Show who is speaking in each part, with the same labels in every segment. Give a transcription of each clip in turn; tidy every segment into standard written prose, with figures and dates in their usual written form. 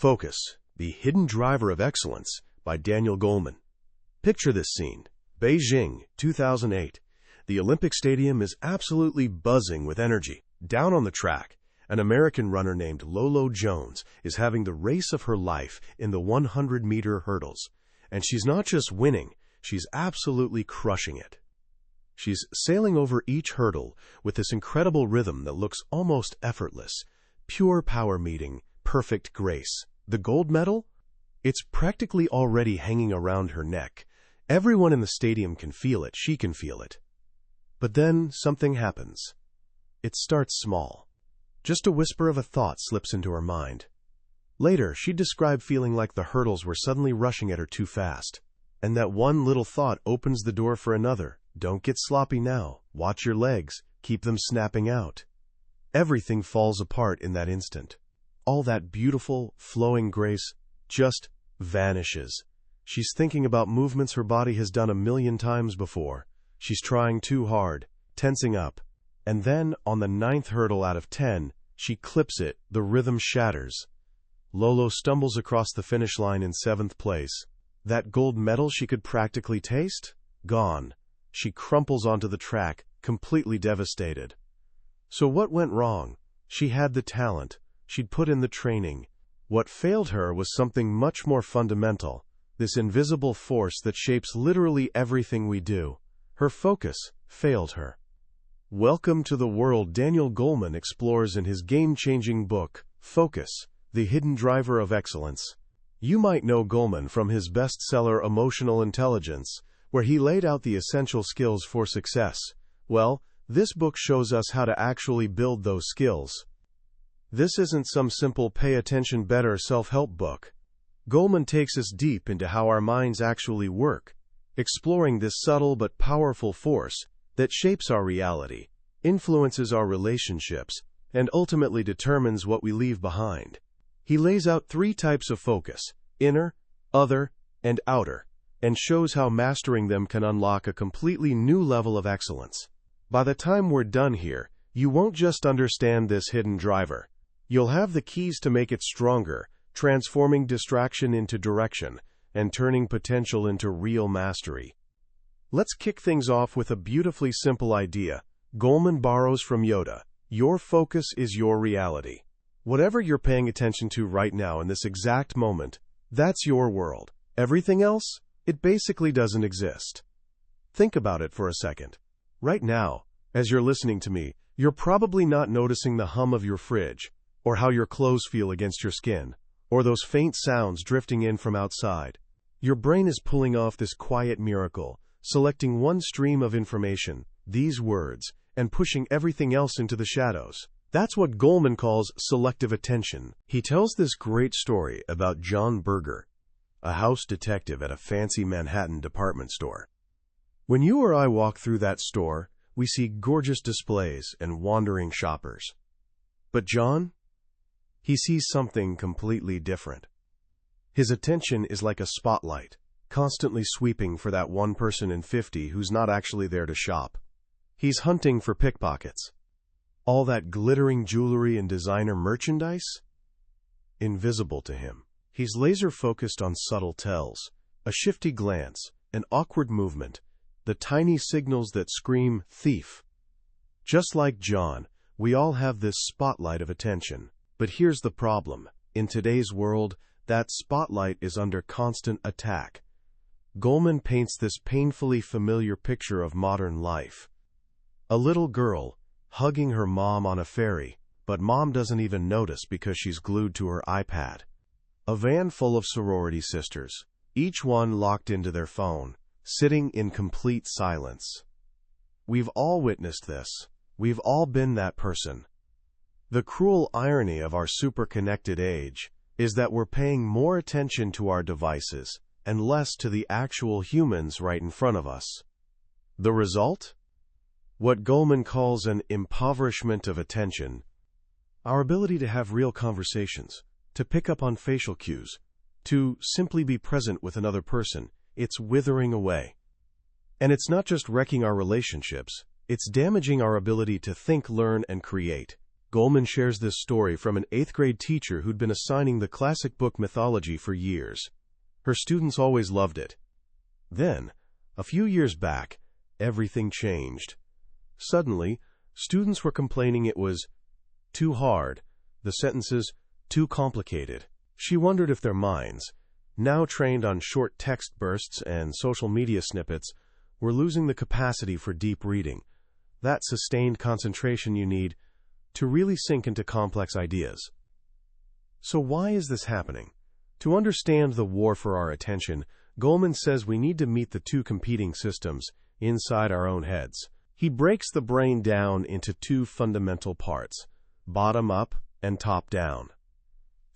Speaker 1: Focus, the hidden driver of excellence, by Daniel Goleman. Picture this scene. Beijing, 2008. The Olympic Stadium is absolutely buzzing with energy. Down on the track, an American runner named Lolo Jones is having the race of her life in the 100-meter hurdles. And she's not just winning, she's absolutely crushing it. She's sailing over each hurdle with this incredible rhythm that looks almost effortless. Pure power meeting perfect grace. The gold medal? It's practically already hanging around her neck. Everyone in the stadium can feel it. She can feel it. But then something happens. It starts small. Just a whisper of a thought slips into her mind. Later, she'd describe feeling like the hurdles were suddenly rushing at her too fast. And that one little thought opens the door for another. Don't get sloppy now. Watch your legs. Keep them snapping out. Everything falls apart in that instant. All that beautiful, flowing grace just vanishes. She's thinking about movements her body has done 1,000,000 times before. She's trying too hard, tensing up. And then, on the 9th hurdle out of 10, she clips it. The rhythm shatters. Lolo stumbles across the finish line in 7th place. That gold medal she could practically taste? Gone. She crumples onto the track, completely devastated. So what went wrong? She had the talent. She'd put in the training. What failed her was something much more fundamental, this invisible force that shapes literally everything we do. Her focus failed her. Welcome to the world Daniel Goleman explores in his game-changing book, Focus, the Hidden Driver of Excellence. You might know Goleman from his bestseller Emotional Intelligence, where he laid out the essential skills for success. Well, this book shows us how to actually build those skills. This isn't some simple pay attention better self-help book. Goleman takes us deep into how our minds actually work, exploring this subtle but powerful force that shapes our reality, influences our relationships, and ultimately determines what we leave behind. He lays out 3 types of focus: inner, other, and outer, and shows how mastering them can unlock a completely new level of excellence. By the time we're done here, you won't just understand this hidden driver. You'll have the keys to make it stronger, transforming distraction into direction, and turning potential into real mastery. Let's kick things off with a beautifully simple idea. Goleman borrows from Yoda. Your focus is your reality. Whatever you're paying attention to right now in this exact moment, that's your world. Everything else, it basically doesn't exist. Think about it for a second. Right now, as you're listening to me, you're probably not noticing the hum of your fridge, or how your clothes feel against your skin, or those faint sounds drifting in from outside. Your brain is pulling off this quiet miracle, selecting one stream of information, these words, and pushing everything else into the shadows. That's what Goleman calls selective attention. He tells this great story about John Berger, a house detective at a fancy Manhattan department store. When you or I walk through that store, we see gorgeous displays and wandering shoppers. But John? He sees something completely different. His attention is like a spotlight, constantly sweeping for that one person in 50 who's not actually there to shop. He's hunting for pickpockets. All that glittering jewelry and designer merchandise? Invisible to him. He's laser-focused on subtle tells, a shifty glance, an awkward movement, the tiny signals that scream, thief. Just like John, we all have this spotlight of attention. But here's the problem. In today's world, that spotlight is under constant attack. Goleman paints this painfully familiar picture of modern life. A little girl, hugging her mom on a ferry, but mom doesn't even notice because she's glued to her iPad. A van full of sorority sisters, each one locked into their phone, sitting in complete silence. We've all witnessed this. We've all been that person. The cruel irony of our super-connected age is that we're paying more attention to our devices and less to the actual humans right in front of us. The result? What Goleman calls an impoverishment of attention. Our ability to have real conversations, to pick up on facial cues, to simply be present with another person, it's withering away. And it's not just wrecking our relationships, it's damaging our ability to think, learn, and create. Goleman shares this story from an 8th grade teacher who'd been assigning the classic book mythology for years. Her students always loved it. Then, a few years back, everything changed. Suddenly, students were complaining it was too hard, the sentences too complicated. She wondered if their minds, now trained on short text bursts and social media snippets, were losing the capacity for deep reading, that sustained concentration you need to really sink into complex ideas. So why is this happening? To understand the war for our attention, Goleman says we need to meet the two competing systems inside our own heads. He breaks the brain down into two fundamental parts, bottom up and top down.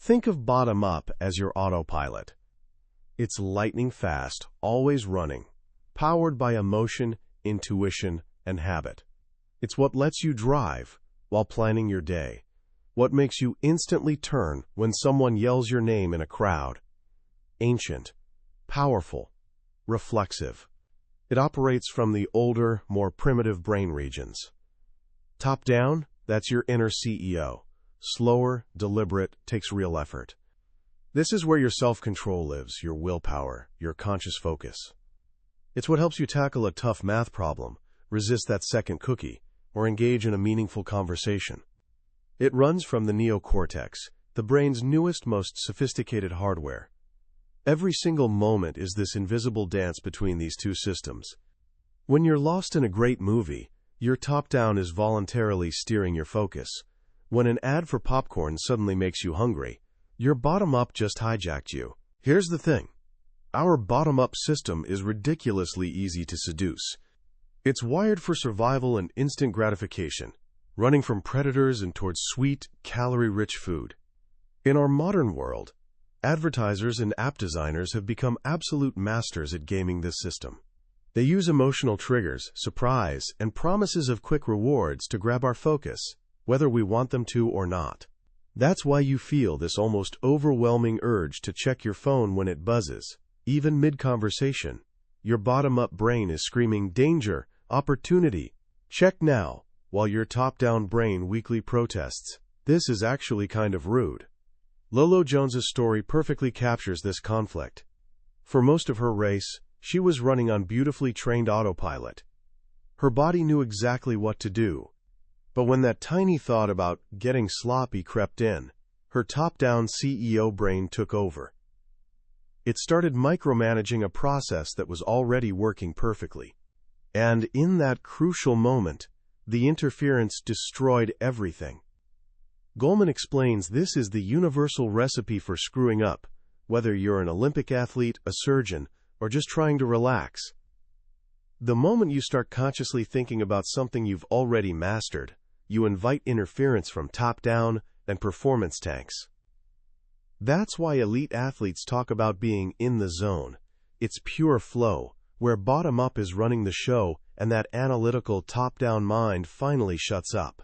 Speaker 1: Think of bottom up as your autopilot. It's lightning fast, always running, powered by emotion, intuition, and habit. It's what lets you drive while planning your day, what makes you instantly turn when someone yells your name in a crowd. Ancient, powerful, reflexive. It operates from the older, more primitive brain regions. Top down, that's your inner CEO. Slower, deliberate, takes real effort. This is where your self-control lives, your willpower, your conscious focus. It's what helps you tackle a tough math problem, resist that second cookie, or engage in a meaningful conversation. It runs from the neocortex, the brain's newest, most sophisticated hardware. Every single moment is this invisible dance between these two systems. When you're lost in a great movie, your top-down is voluntarily steering your focus. When an ad for popcorn suddenly makes you hungry, your bottom-up just hijacked you. Here's the thing. Our bottom-up system is ridiculously easy to seduce. It's wired for survival and instant gratification, running from predators and towards sweet, calorie-rich food. In our modern world, advertisers and app designers have become absolute masters at gaming this system. They use emotional triggers, surprise, and promises of quick rewards to grab our focus, whether we want them to or not. That's why you feel this almost overwhelming urge to check your phone when it buzzes, even mid-conversation. Your bottom-up brain is screaming, "Danger! Opportunity! Check now!" while your top-down brain weakly protests, "This is actually kind of rude." Lolo Jones's story perfectly captures this conflict. For most of her race, she was running on beautifully trained autopilot. Her body knew exactly what to do. But when that tiny thought about getting sloppy crept in, her top-down CEO brain took over. It started micromanaging a process that was already working perfectly. And in that crucial moment, the interference destroyed everything. Goleman explains this is the universal recipe for screwing up, whether you're an Olympic athlete, a surgeon, or just trying to relax. The moment you start consciously thinking about something you've already mastered, you invite interference from top-down and performance tanks. That's why elite athletes talk about being in the zone. It's pure flow, where bottom-up is running the show and that analytical top-down mind finally shuts up.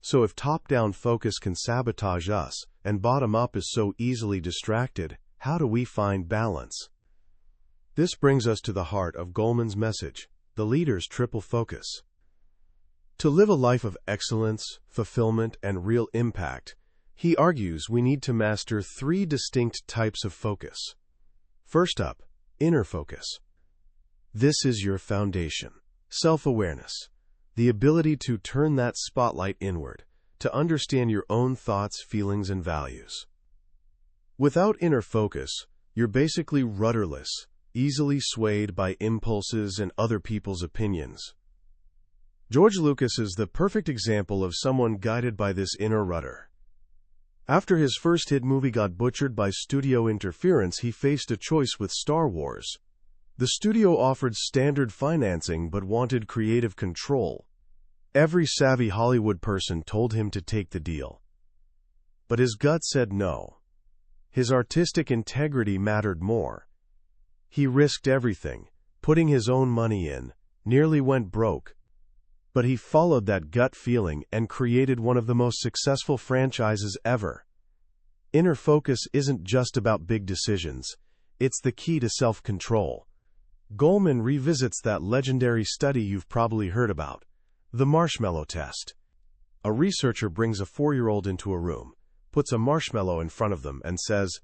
Speaker 1: So if top-down focus can sabotage us and bottom-up is so easily distracted, how do we find balance? This brings us to the heart of Goleman's message, the leader's triple focus. To live a life of excellence, fulfillment, and real impact, he argues we need to master three distinct types of focus. First up, inner focus. This is your foundation. Self-awareness. The ability to turn that spotlight inward, to understand your own thoughts, feelings, and values. Without inner focus, you're basically rudderless, easily swayed by impulses and other people's opinions. George Lucas is the perfect example of someone guided by this inner rudder. After his first hit movie got butchered by studio interference, he faced a choice with Star Wars. The studio offered standard financing but wanted creative control. Every savvy Hollywood person told him to take the deal. But his gut said no. His artistic integrity mattered more. He risked everything, putting his own money in, nearly went broke. But he followed that gut feeling and created one of the most successful franchises ever. Inner focus isn't just about big decisions. It's the key to self-control. Goleman revisits that legendary study you've probably heard about, the marshmallow test. A researcher brings a 4-year-old into a room, puts a marshmallow in front of them, and says,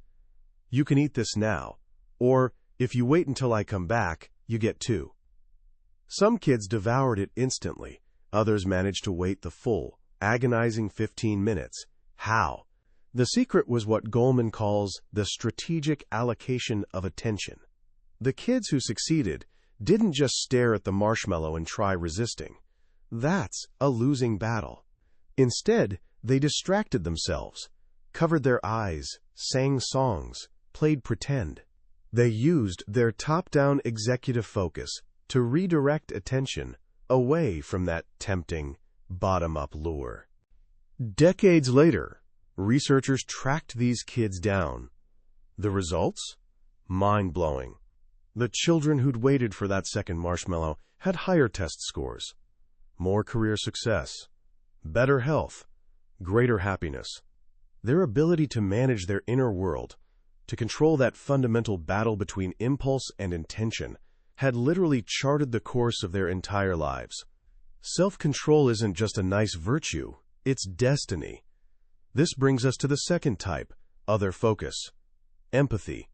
Speaker 1: "You can eat this now," or, "If you wait until I come back, you get 2." Some kids devoured it instantly. Others managed to wait the full, agonizing 15 minutes. How? The secret was what Goleman calls the strategic allocation of attention. The kids who succeeded didn't just stare at the marshmallow and try resisting. That's a losing battle. Instead, they distracted themselves, covered their eyes, sang songs, played pretend. They used their top-down executive focus to redirect attention away from that tempting, bottom-up lure. Decades later, researchers tracked these kids down. The results? Mind-blowing. The children who'd waited for that second marshmallow had higher test scores, more career success, better health, greater happiness. Their ability to manage their inner world, to control that fundamental battle between impulse and intention, had literally charted the course of their entire lives. Self-control isn't just a nice virtue, it's destiny. This brings us to the second type, other focus. Empathy.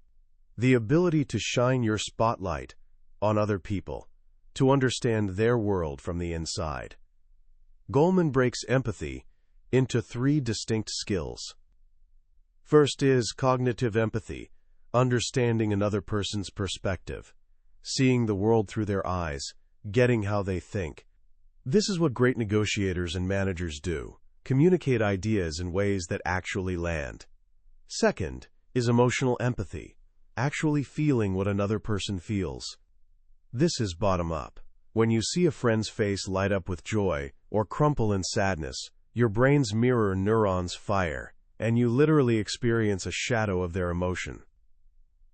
Speaker 1: The ability to shine your spotlight on other people, to understand their world from the inside. Goleman breaks empathy into 3 distinct skills. First is cognitive empathy, understanding another person's perspective, seeing the world through their eyes, getting how they think. This is what great negotiators and managers do, communicate ideas in ways that actually land. Second is emotional empathy, actually feeling what another person feels. This is bottom up. When you see a friend's face light up with joy or crumple in sadness, your brain's mirror neurons fire, and you literally experience a shadow of their emotion.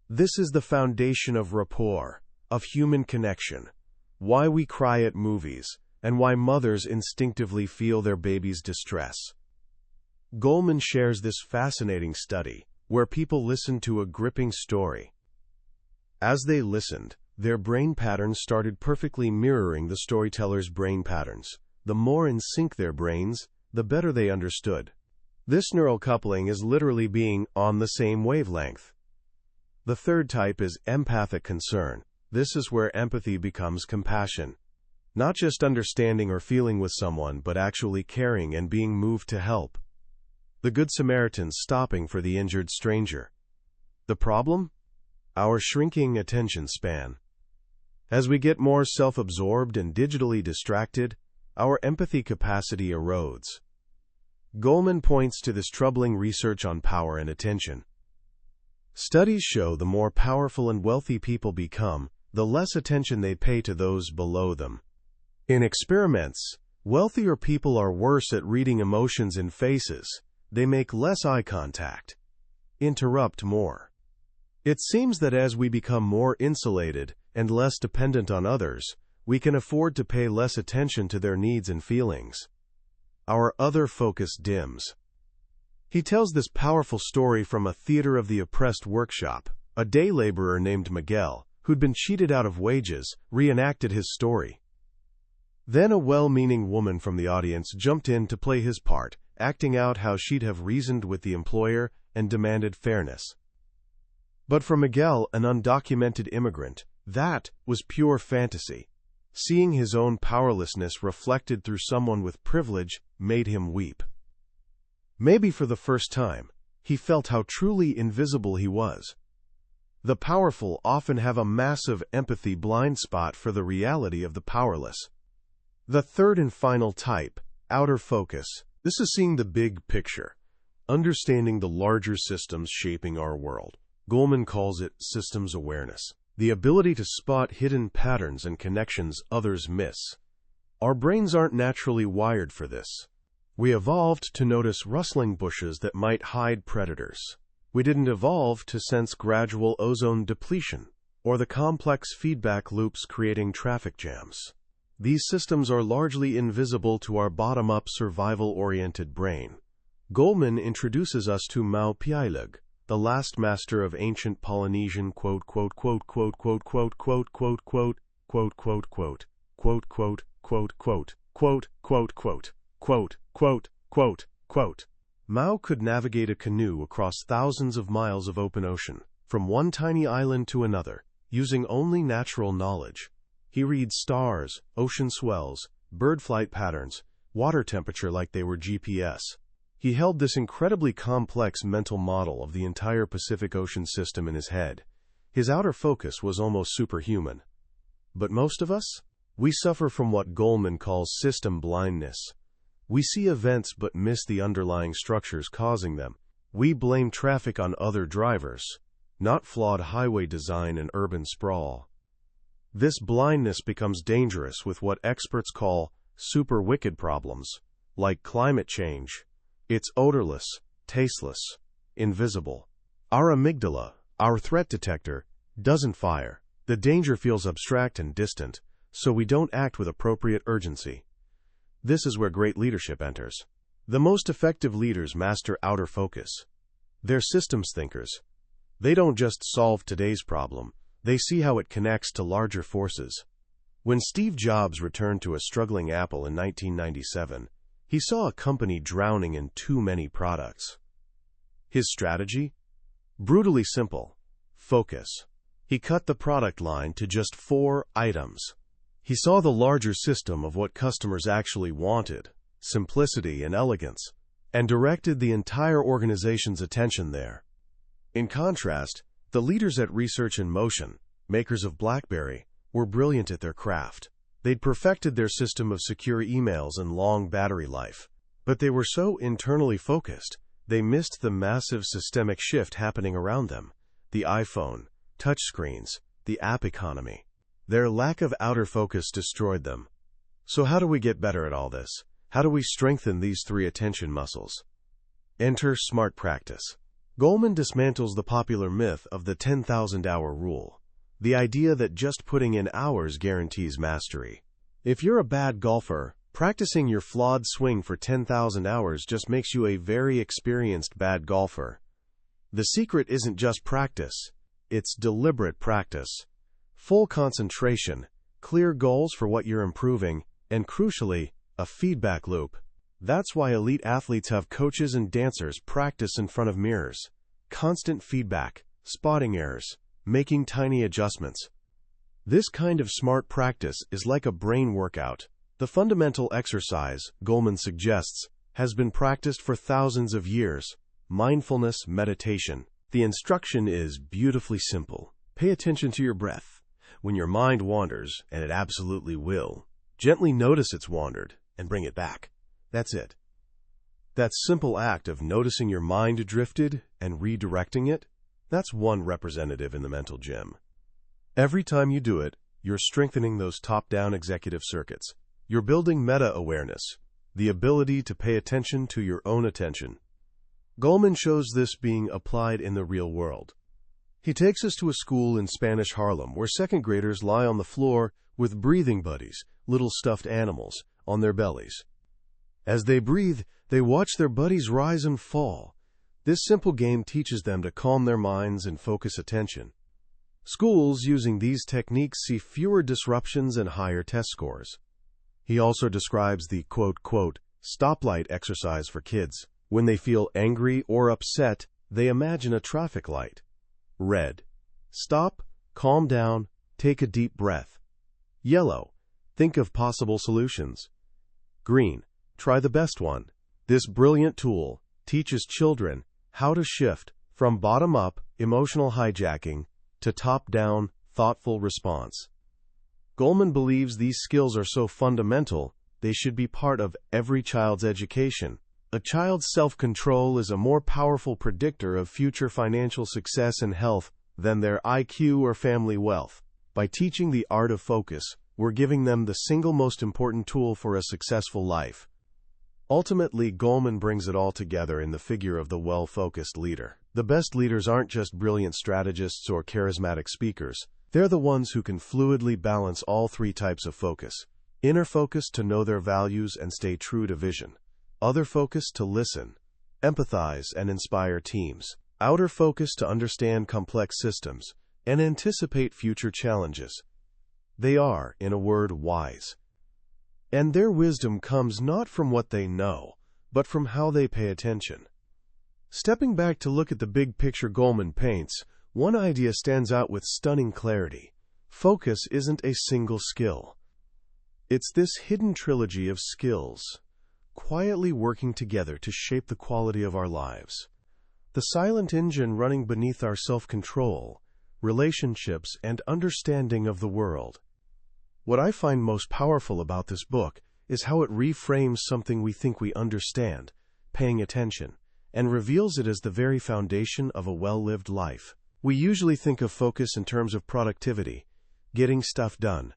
Speaker 1: This is the foundation of rapport, of human connection, why we cry at movies, and why mothers instinctively feel their baby's distress. Goleman shares this fascinating study, where people listened to a gripping story. As they listened, their brain patterns started perfectly mirroring the storyteller's brain patterns. The more in sync their brains, the better they understood. This neural coupling is literally being on the same wavelength. The third type is empathic concern. This is where empathy becomes compassion. Not just understanding or feeling with someone, but actually caring and being moved to help. The Good Samaritan stopping for the injured stranger. The problem? Our shrinking attention span. As we get more self-absorbed and digitally distracted, our empathy capacity erodes. Goleman points to this troubling research on power and attention. Studies show the more powerful and wealthy people become, the less attention they pay to those below them. In experiments, wealthier people are worse at reading emotions in faces. They make less eye contact, interrupt more. It seems that as we become more insulated and less dependent on others, we can afford to pay less attention to their needs and feelings. Our other focus dims. He tells this powerful story from a Theater of the Oppressed workshop. A day laborer named Miguel, who'd been cheated out of wages, reenacted his story. Then a well-meaning woman from the audience jumped in to play his part, acting out how she'd have reasoned with the employer and demanded fairness. But for Miguel, an undocumented immigrant, that was pure fantasy. Seeing his own powerlessness reflected through someone with privilege made him weep. Maybe for the first time, he felt how truly invisible he was. The powerful often have a massive empathy blind spot for the reality of the powerless. The third and final type, outer focus. This is seeing the big picture, understanding the larger systems shaping our world. Goleman calls it systems awareness, the ability to spot hidden patterns and connections others miss. Our brains aren't naturally wired for this. We evolved to notice rustling bushes that might hide predators. We didn't evolve to sense gradual ozone depletion or the complex feedback loops creating traffic jams. These systems are largely invisible to our bottom-up survival-oriented brain. Goleman introduces us to Mau Piailug, the last master of ancient Polynesian Mao could navigate a canoe across thousands of miles of open ocean, from one tiny island to another, using only natural knowledge. He reads stars, ocean swells, bird flight patterns, water temperature like they were GPS. He held this incredibly complex mental model of the entire Pacific Ocean system in his head. His outer focus was almost superhuman. But most of us? We suffer from what Goleman calls system blindness. We see events but miss the underlying structures causing them. We blame traffic on other drivers, not flawed highway design and urban sprawl. This blindness becomes dangerous with what experts call super wicked problems, like climate change. It's odorless, tasteless, invisible. Our amygdala, our threat detector, doesn't fire. The danger feels abstract and distant, so we don't act with appropriate urgency. This is where great leadership enters. The most effective leaders master outer focus. They're systems thinkers. They don't just solve today's problem, they see how it connects to larger forces. When Steve Jobs returned to a struggling Apple in 1997, he saw a company drowning in too many products. His strategy? Brutally simple. Focus. He cut the product line to just 4 items. He saw the larger system of what customers actually wanted, simplicity and elegance, and directed the entire organization's attention there. In contrast, the leaders at Research in Motion, makers of BlackBerry, were brilliant at their craft. They'd perfected their system of secure emails and long battery life. But they were so internally focused, they missed the massive systemic shift happening around them. The iPhone, touchscreens, the app economy. Their lack of outer focus destroyed them. So how do we get better at all this? How do we strengthen these 3 attention muscles? Enter smart practice. Goleman dismantles the popular myth of the 10,000-hour rule. The idea that just putting in hours guarantees mastery. If you're a bad golfer, practicing your flawed swing for 10,000 hours just makes you a very experienced bad golfer. The secret isn't just practice, it's deliberate practice. Full concentration, clear goals for what you're improving, and crucially, a feedback loop. That's why elite athletes have coaches and dancers practice in front of mirrors. Constant feedback, spotting errors, making tiny adjustments. This kind of smart practice is like a brain workout. The fundamental exercise, Goleman suggests, has been practiced for thousands of years. Mindfulness meditation. The instruction is beautifully simple. Pay attention to your breath. When your mind wanders, and it absolutely will, gently notice it's wandered and bring it back. That's it. That simple act of noticing your mind drifted and redirecting it, that's one representative in the mental gym. Every time you do it, you're strengthening those top-down executive circuits. You're building meta-awareness, the ability to pay attention to your own attention. Goleman shows this being applied in the real world. He takes us to a school in Spanish Harlem where second graders lie on the floor with breathing buddies, little stuffed animals, on their bellies. As they breathe, they watch their buddies rise and fall. This simple game teaches them to calm their minds and focus attention. Schools using these techniques see fewer disruptions and higher test scores. He also describes the stoplight exercise for kids. When they feel angry or upset, they imagine a traffic light. Red. Stop, calm down, take a deep breath. Yellow. Think of possible solutions. Green. Try the best one. This brilliant tool teaches children how to shift from bottom-up, emotional hijacking, to top-down, thoughtful response. Goleman believes these skills are so fundamental, they should be part of every child's education. A child's self-control is a more powerful predictor of future financial success and health than their IQ or family wealth. By teaching the art of focus, we're giving them the single most important tool for a successful life. Ultimately, Goleman brings it all together in the figure of the well-focused leader. The best leaders aren't just brilliant strategists or charismatic speakers. They're the ones who can fluidly balance all 3 types of focus. Inner focus to know their values and stay true to vision. Other focus to listen, empathize, and inspire teams. Outer focus to understand complex systems and anticipate future challenges. They are, in a word, wise. And their wisdom comes not from what they know, but from how they pay attention. Stepping back to look at the big picture Goleman paints, one idea stands out with stunning clarity. Focus isn't a single skill. It's this hidden trilogy of skills, quietly working together to shape the quality of our lives. The silent engine running beneath our self-control, relationships, and understanding of the world. What I find most powerful about this book is how it reframes something we think we understand, paying attention, and reveals it as the very foundation of a well-lived life. We usually think of focus in terms of productivity, getting stuff done.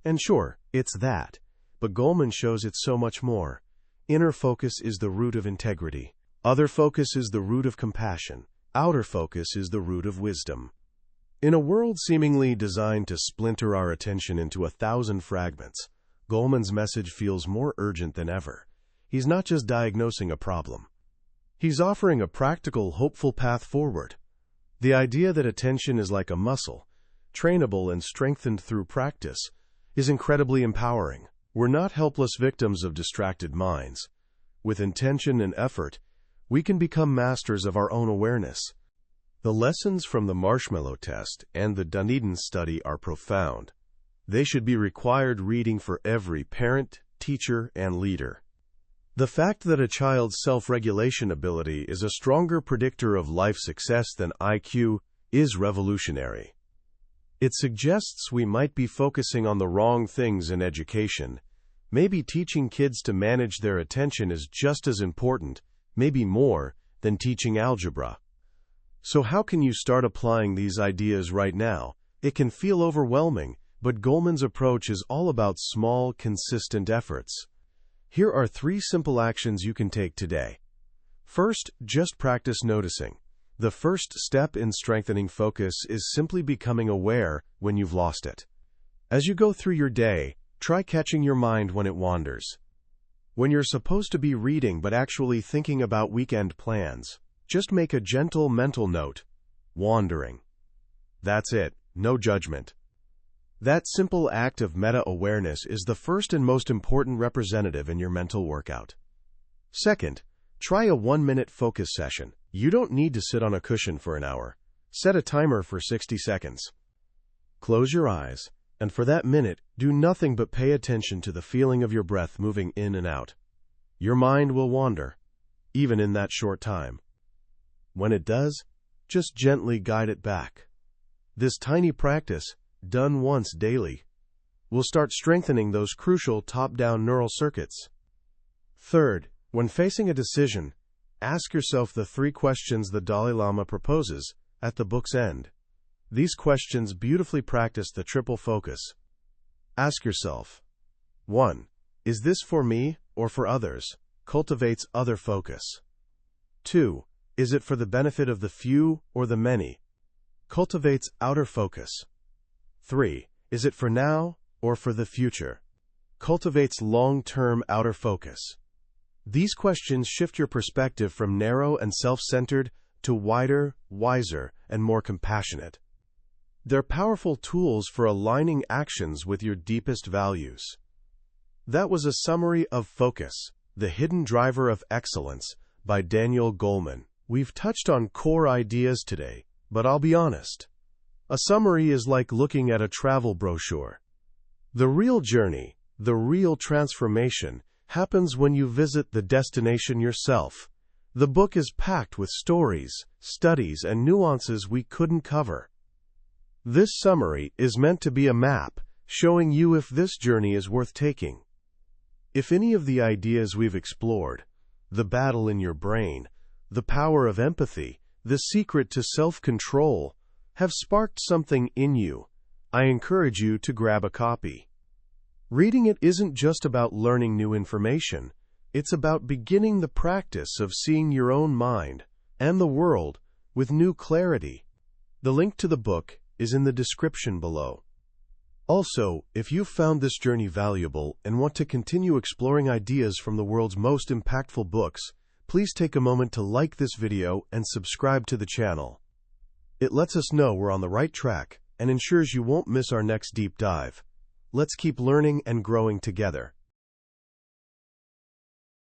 Speaker 1: And sure, it's that, but Goleman shows it's so much more. Inner focus is the root of integrity. Other focus is the root of compassion. Outer focus is the root of wisdom. In a world seemingly designed to splinter our attention into 1,000 fragments, Goleman's message feels more urgent than ever. He's not just diagnosing a problem. He's offering a practical, hopeful path forward. The idea that attention is like a muscle, trainable and strengthened through practice, is incredibly empowering. We're not helpless victims of distracted minds. With intention and effort, we can become masters of our own awareness. The lessons from the marshmallow test and the Dunedin study are profound. They should be required reading for every parent, teacher, and leader. The fact that a child's self-regulation ability is a stronger predictor of life success than IQ is revolutionary. It suggests we might be focusing on the wrong things in education. Maybe teaching kids to manage their attention is just as important, maybe more, than teaching algebra. So how can you start applying these ideas right now? It can feel overwhelming, but Goleman's approach is all about small, consistent efforts. Here are 3 simple actions you can take today. First, just practice noticing. The first step in strengthening focus is simply becoming aware when you've lost it. As you go through your day, try catching your mind when it wanders. When you're supposed to be reading but actually thinking about weekend plans, just make a gentle mental note, wandering. That's it, no judgment. That simple act of meta-awareness is the first and most important representative in your mental workout. Second, try a 1-minute focus session. You don't need to sit on a cushion for an hour. Set a timer for 60 seconds. Close your eyes, and for that minute, do nothing but pay attention to the feeling of your breath moving in and out. Your mind will wander, even in that short time. When it does, just gently guide it back. This tiny practice, done once daily, will start strengthening those crucial top-down neural circuits. Third, when facing a decision, ask yourself the 3 questions the Dalai Lama proposes at the book's end. These questions beautifully practice the triple focus. Ask yourself, 1. Is this for me or for others? Cultivates other focus. 2. Is it for the benefit of the few or the many? Cultivates outer focus. 3. Is it for now or for the future? Cultivates long-term outer focus. These questions shift your perspective from narrow and self-centered to wider, wiser, and more compassionate. They're powerful tools for aligning actions with your deepest values. That was a summary of Focus, the Hidden Driver of Excellence, by Daniel Goleman. We've touched on core ideas today, but I'll be honest. A summary is like looking at a travel brochure. The real journey, the real transformation, happens when you visit the destination yourself. The book is packed with stories, studies, and nuances we couldn't cover. This summary is meant to be a map, showing you if this journey is worth taking. If any of the ideas we've explored, the battle in your brain, the power of empathy, the secret to self-control, have sparked something in you, I encourage you to grab a copy. Reading it isn't just about learning new information, it's about beginning the practice of seeing your own mind and the world with new clarity. The link to the book is in the description below. Also, if you've found this journey valuable and want to continue exploring ideas from the world's most impactful books, please take a moment to like this video and subscribe to the channel. It lets us know we're on the right track and ensures you won't miss our next deep dive. Let's keep learning and growing together.